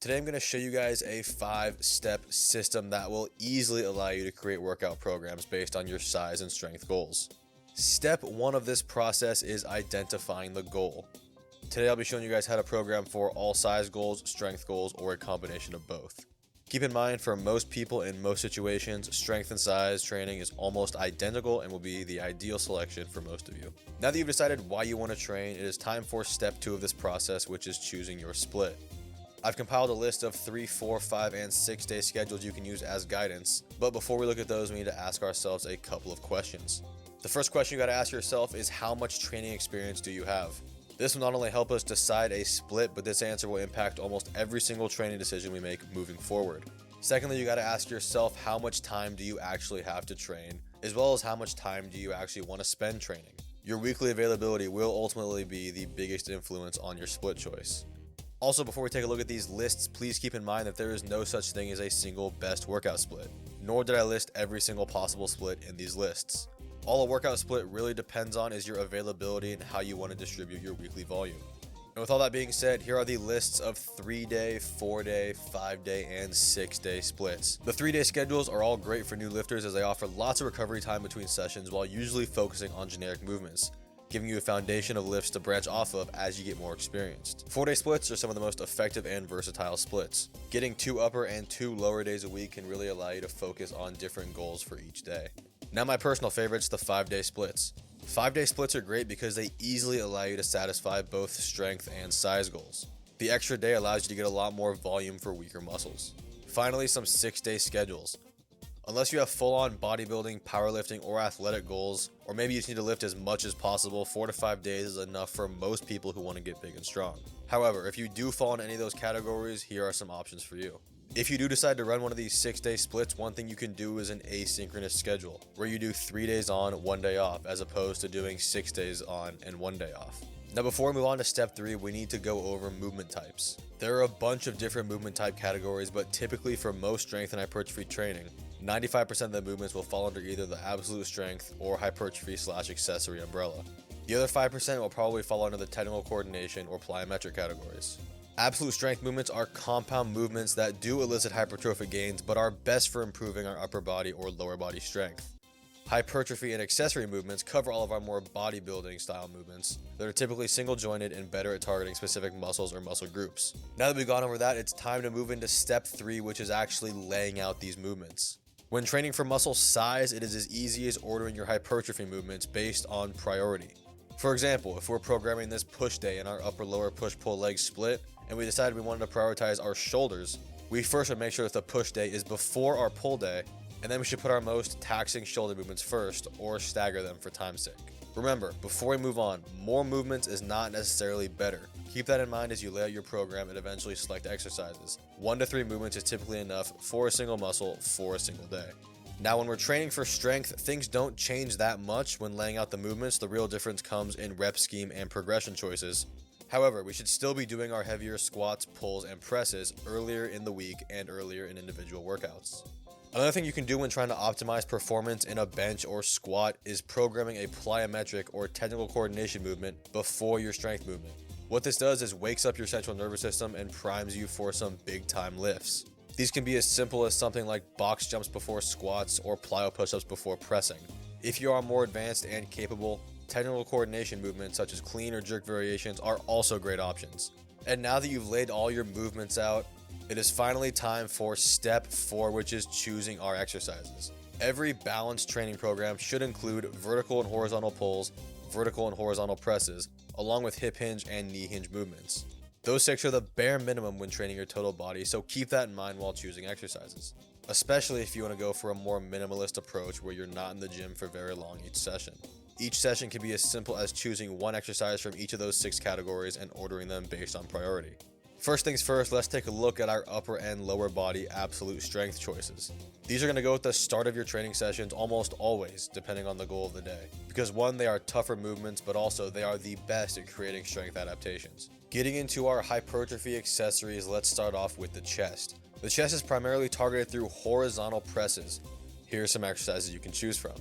Today I'm going to show you guys a 5-step system that will easily allow you to create workout programs based on your size and strength goals. Step 1 of this process is identifying the goal. Today I'll be showing you guys how to program for all size goals, strength goals, or a combination of both. Keep in mind, for most people in most situations, strength and size training is almost identical and will be the ideal selection for most of you. Now that you've decided why you want to train, it is time for step 2 of this process, which is choosing your split. I've compiled a list of 3, 4, 5, and 6 day schedules you can use as guidance, but before we look at those, we need to ask ourselves a couple of questions. The first question you got to ask yourself is, how much training experience do you have? This will not only help us decide a split, but this answer will impact almost every single training decision we make moving forward. Secondly, you got to ask yourself, how much time do you actually have to train, as well as how much time do you actually want to spend training. Your weekly availability will ultimately be the biggest influence on your split choice. Also, before we take a look at these lists, please keep in mind that there is no such thing as a single best workout split, nor did I list every single possible split in these lists. All a workout split really depends on is your availability and how you want to distribute your weekly volume. And with all that being said, here are the lists of 3-day, 4-day, 5-day, and 6-day splits. The 3-day schedules are all great for new lifters as they offer lots of recovery time between sessions while usually focusing on generic movements, giving you a foundation of lifts to branch off of as you get more experienced. 4-day splits are some of the most effective and versatile splits. Getting 2 upper and 2 lower days a week can really allow you to focus on different goals for each day. Now my personal favorites, the 5-day splits. 5-day splits are great because they easily allow you to satisfy both strength and size goals. The extra day allows you to get a lot more volume for weaker muscles. Finally, some 6-day schedules. Unless you have full-on bodybuilding, powerlifting, or athletic goals, or maybe you just need to lift as much as possible, 4 to 5 days is enough for most people who want to get big and strong. However, if you do fall in any of those categories, here are some options for you. If you do decide to run one of these 6-day splits, one thing you can do is an asynchronous schedule, where you do 3 days on, 1 day off, as opposed to doing 6 days on and 1 day off. Now before we move on to step 3, we need to go over movement types. There are a bunch of different movement type categories, but typically for most strength and hypertrophy training, 95% of the movements will fall under either the absolute strength or hypertrophy/accessory umbrella. The other 5% will probably fall under the technical coordination or plyometric categories. Absolute strength movements are compound movements that do elicit hypertrophic gains but are best for improving our upper body or lower body strength. Hypertrophy and accessory movements cover all of our more bodybuilding style movements that are typically single jointed and better at targeting specific muscles or muscle groups. Now that we've gone over that, it's time to move into step 3, which is actually laying out these movements. When training for muscle size, it is as easy as ordering your hypertrophy movements based on priority. For example, if we're programming this push day in our upper-lower push-pull leg split, and we decided we wanted to prioritize our shoulders, we first would make sure that the push day is before our pull day, and then we should put our most taxing shoulder movements first, or stagger them for time's sake. Remember, before we move on, more movements is not necessarily better. Keep that in mind as you lay out your program and eventually select exercises. 1 to 3 movements is typically enough for a single muscle for a single day. Now when we're training for strength, things don't change that much when laying out the movements. The real difference comes in rep scheme and progression choices. However, we should still be doing our heavier squats, pulls, and presses earlier in the week and earlier in individual workouts. Another thing you can do when trying to optimize performance in a bench or squat is programming a plyometric or technical coordination movement before your strength movement. What this does is wakes up your central nervous system and primes you for some big time lifts. These can be as simple as something like box jumps before squats or plyo push-ups before pressing. If you are more advanced and capable, technical coordination movements such as clean or jerk variations are also great options. And now that you've laid all your movements out, it is finally time for step 4, which is choosing our exercises. Every balanced training program should include vertical and horizontal pulls, vertical and horizontal presses, along with hip hinge and knee hinge movements. Those 6 are the bare minimum when training your total body, so keep that in mind while choosing exercises, especially if you want to go for a more minimalist approach where you're not in the gym for very long each session. Each session can be as simple as choosing one exercise from each of those 6 categories and ordering them based on priority. First things first, let's take a look at our upper and lower body absolute strength choices. These are going to go at the start of your training sessions almost always, depending on the goal of the day. Because 1, they are tougher movements, but also they are the best at creating strength adaptations. Getting into our hypertrophy accessories, let's start off with the chest. The chest is primarily targeted through horizontal presses. Here are some exercises you can choose from.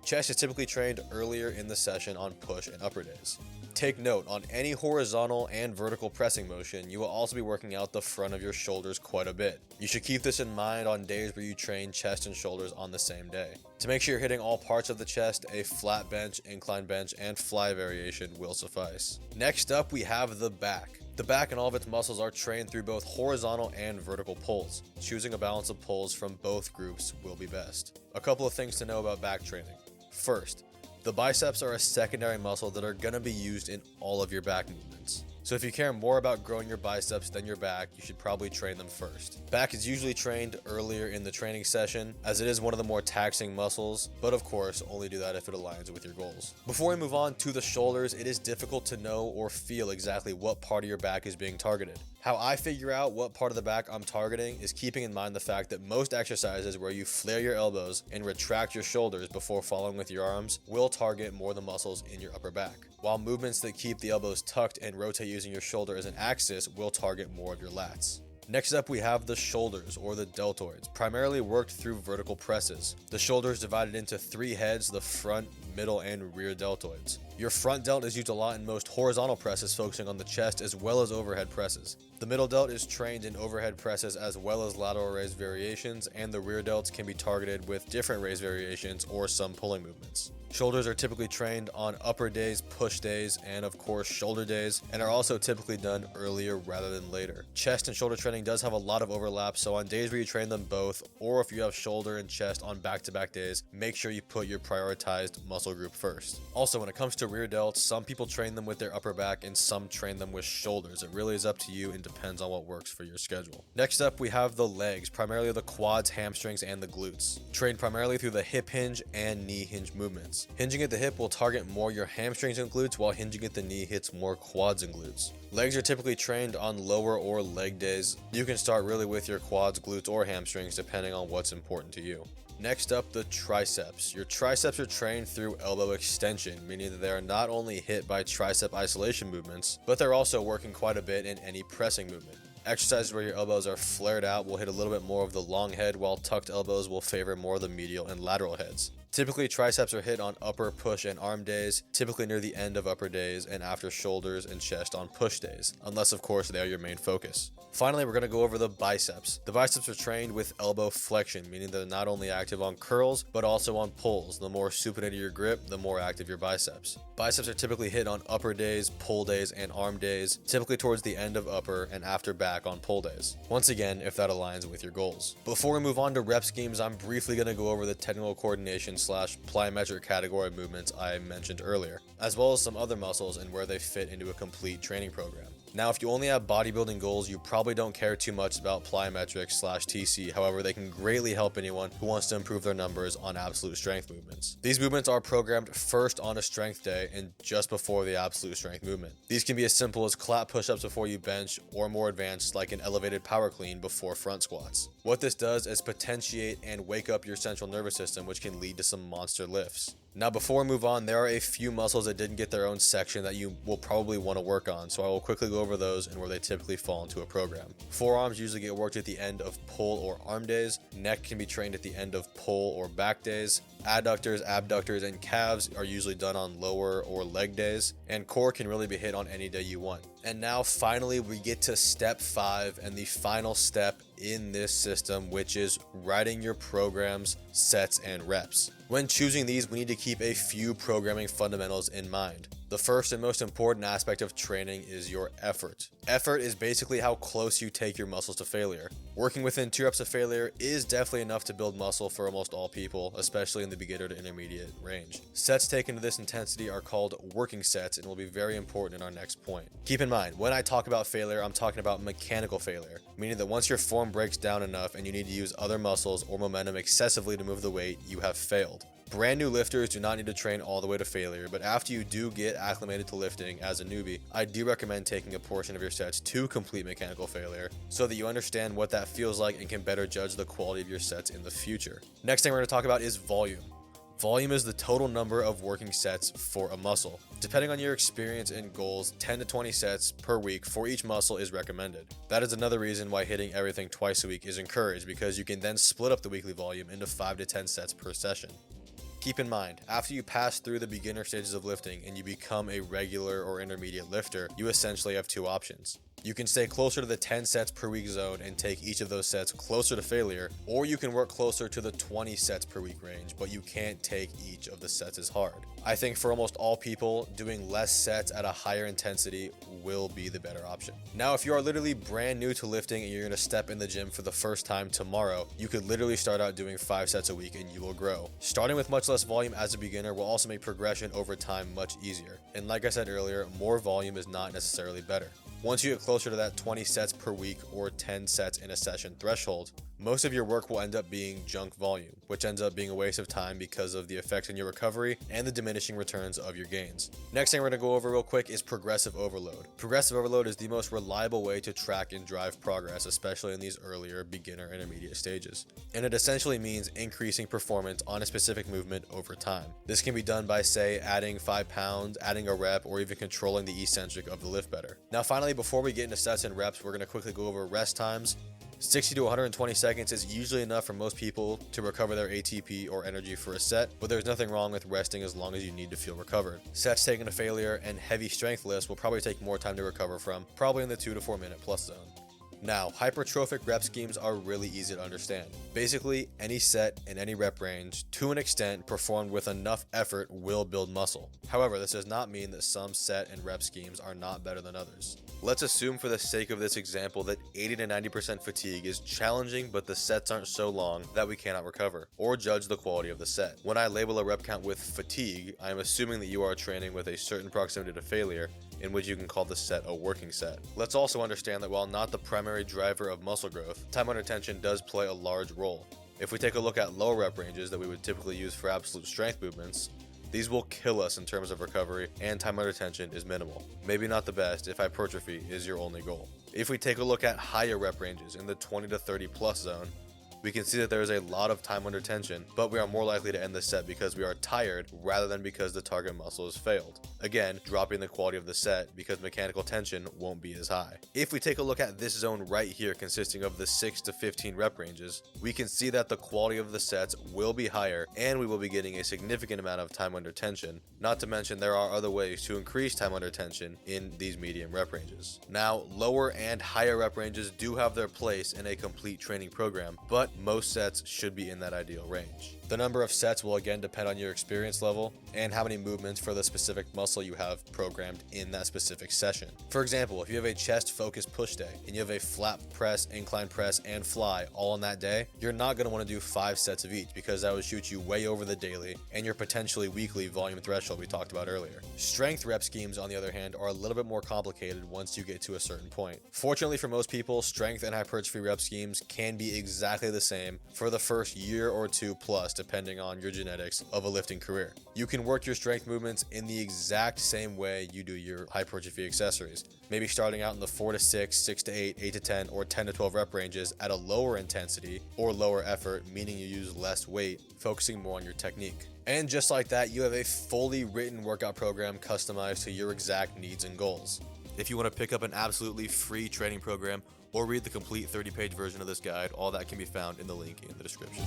Chest is typically trained earlier in the session on push and upper days. Take note, on any horizontal and vertical pressing motion, you will also be working out the front of your shoulders quite a bit. You should keep this in mind on days where you train chest and shoulders on the same day. To make sure you're hitting all parts of the chest, a flat bench, incline bench, and fly variation will suffice. Next up, we have the back. The back and all of its muscles are trained through both horizontal and vertical pulls. Choosing a balance of pulls from both groups will be best. A couple of things to know about back training. First, the biceps are a secondary muscle that are going to be used in all of your back movements. So if you care more about growing your biceps than your back, you should probably train them first. Back is usually trained earlier in the training session, as it is one of the more taxing muscles, but of course, only do that if it aligns with your goals. Before we move on to the shoulders, it is difficult to know or feel exactly what part of your back is being targeted. How I figure out what part of the back I'm targeting is keeping in mind the fact that most exercises where you flare your elbows and retract your shoulders before following with your arms will target more the muscles in your upper back, while movements that keep the elbows tucked and rotate using your shoulder as an axis will target more of your lats. Next up, we have the shoulders, or the deltoids, primarily worked through vertical presses. The shoulder is divided into 3 heads: the front, middle, and rear deltoids. Your front delt is used a lot in most horizontal presses, focusing on the chest as well as overhead presses. The middle delt is trained in overhead presses as well as lateral raise variations, and the rear delts can be targeted with different raise variations or some pulling movements. Shoulders are typically trained on upper days, push days, and of course shoulder days, and are also typically done earlier rather than later. Chest and shoulder training does have a lot of overlap, so on days where you train them both, or if you have shoulder and chest on back-to-back days, make sure you put your prioritized muscle group first. Also, when it comes to rear delts, some people train them with their upper back and some train them with shoulders. It really is up to you and depends on what works for your schedule. Next up, we have the legs, primarily the quads, hamstrings, and the glutes. Trained primarily through the hip hinge and knee hinge movements. Hinging at the hip will target more your hamstrings and glutes, while hinging at the knee hits more quads and glutes. Legs are typically trained on lower or leg days. You can start really with your quads, glutes, or hamstrings depending on what's important to you. Next up, the triceps. Your triceps are trained through elbow extension, meaning that they are not only hit by tricep isolation movements, but they're also working quite a bit in any pressing movement. Exercises where your elbows are flared out will hit a little bit more of the long head, while tucked elbows will favor more of the medial and lateral heads. Typically, triceps are hit on upper, push, and arm days, typically near the end of upper days and after shoulders and chest on push days, unless of course they are your main focus. Finally, we're going to go over the biceps. The biceps are trained with elbow flexion, meaning they're not only active on curls, but also on pulls. The more supinated your grip, the more active your biceps. Biceps are typically hit on upper days, pull days, and arm days, typically towards the end of upper and after back on pull days. Once again, if that aligns with your goals. Before we move on to rep schemes, I'm briefly going to go over the technical coordination / plyometric category movements I mentioned earlier, as well as some other muscles and where they fit into a complete training program. Now, if you only have bodybuilding goals, you probably don't care too much about plyometrics / TC. However, they can greatly help anyone who wants to improve their numbers on absolute strength movements. These movements are programmed first on a strength day and just before the absolute strength movement. These can be as simple as clap push-ups before you bench, or more advanced like an elevated power clean before front squats. What this does is potentiate and wake up your central nervous system, which can lead to some monster lifts. Now, before we move on, there are a few muscles that didn't get their own section that you will probably want to work on, so I will quickly go over those and where they typically fall into a program. Forearms usually get worked at the end of pull or arm days. Neck can be trained at the end of pull or back days. Adductors, abductors, and calves are usually done on lower or leg days, and core can really be hit on any day you want. And now finally we get to step 5 and the final step in this system, which is writing your programs, sets, and reps. When choosing these, we need to keep a few programming fundamentals in mind. The first and most important aspect of training is your effort. Effort is basically how close you take your muscles to failure. Working within 2 reps of failure is definitely enough to build muscle for almost all people, especially in the beginner to intermediate range. Sets taken to this intensity are called working sets and will be very important in our next point. Keep in mind, when I talk about failure, I'm talking about mechanical failure, meaning that once your form breaks down enough and you need to use other muscles or momentum excessively to move the weight, you have failed. Brand new lifters do not need to train all the way to failure, but after you do get acclimated to lifting as a newbie, I do recommend taking a portion of your sets to complete mechanical failure so that you understand what that feels like and can better judge the quality of your sets in the future. Next thing we're going to talk about is volume. Volume is the total number of working sets for a muscle. Depending on your experience and goals, 10 to 20 sets per week for each muscle is recommended. That is another reason why hitting everything twice a week is encouraged, because you can then split up the weekly volume into 5 to 10 sets per session. Keep in mind, after you pass through the beginner stages of lifting and you become a regular or intermediate lifter, you essentially have two options. You can stay closer to the 10 sets per week zone and take each of those sets closer to failure, or you can work closer to the 20 sets per week range, but you can't take each of the sets as hard. I think for almost all people, doing less sets at a higher intensity will be the better option. Now, if you are literally brand new to lifting and you're going to step in the gym for the first time tomorrow, you could literally start out doing 5 sets a week and you will grow. Starting with much less volume as a beginner will also make progression over time much easier. And like I said earlier, more volume is not necessarily better. Once you get closer to that 20 sets per week or 10 sets in a session threshold, most of your work will end up being junk volume, which ends up being a waste of time because of the effects on your recovery and the diminishing returns of your gains. Next thing we're going to go over real quick is progressive overload. Progressive overload is the most reliable way to track and drive progress, especially in these earlier beginner intermediate stages. And it essentially means increasing performance on a specific movement over time. This can be done by, say, adding 5 pounds, adding a rep, or even controlling the eccentric of the lift better. Now finally, before we get into sets and reps, we're going to quickly go over rest times. 60 to 120 seconds is usually enough for most people to recover their ATP or energy for a set, but there's nothing wrong with resting as long as you need to feel recovered. Sets taken to failure and heavy strength lifts will probably take more time to recover from, probably in the 2 to 4 minute plus zone. Now, hypertrophic rep schemes are really easy to understand. Basically, any set in any rep range, to an extent, performed with enough effort will build muscle. However, this does not mean that some set and rep schemes are not better than others. Let's assume for the sake of this example that 80 to 90% fatigue is challenging, but the sets aren't so long that we cannot recover, or judge the quality of the set. When I label a rep count with fatigue, I am assuming that you are training with a certain proximity to failure, in which you can call the set a working set. Let's also understand that while not the primary driver of muscle growth, time under tension does play a large role. If we take a look at low rep ranges that we would typically use for absolute strength movements, these will kill us in terms of recovery, and time under tension is minimal. Maybe not the best if hypertrophy is your only goal. If we take a look at higher rep ranges in the 20 to 30 plus zone, we can see that there is a lot of time under tension, but we are more likely to end the set because we are tired rather than because the target muscle has failed. Again, dropping the quality of the set because mechanical tension won't be as high. If we take a look at this zone right here consisting of the 6 to 15 rep ranges, we can see that the quality of the sets will be higher and we will be getting a significant amount of time under tension. Not to mention there are other ways to increase time under tension in these medium rep ranges. Now, lower and higher rep ranges do have their place in a complete training program, but most sets should be in that ideal range. The number of sets will again depend on your experience level and how many movements for the specific muscle you have programmed in that specific session. For example, if you have a chest focused push day and you have a flat press, incline press, and fly all on that day, you're not going to want to do 5 sets of each because that would shoot you way over the daily and your potentially weekly volume threshold we talked about earlier. Strength rep schemes, on the other hand, are a little bit more complicated once you get to a certain point. Fortunately for most people, strength and hypertrophy rep schemes can be exactly the same for the first year or two plus, depending on your genetics of a lifting career. You can work your strength movements in the exact same way you do your hypertrophy accessories. Maybe starting out in the 4 to 6, 6 to 8, 8 to 10, or 10 to 12 rep ranges at a lower intensity or lower effort, meaning you use less weight, focusing more on your technique. And just like that, you have a fully written workout program customized to your exact needs and goals. If you want to pick up an absolutely free training program or read the complete 30-page version of this guide, all that can be found in the link in the description.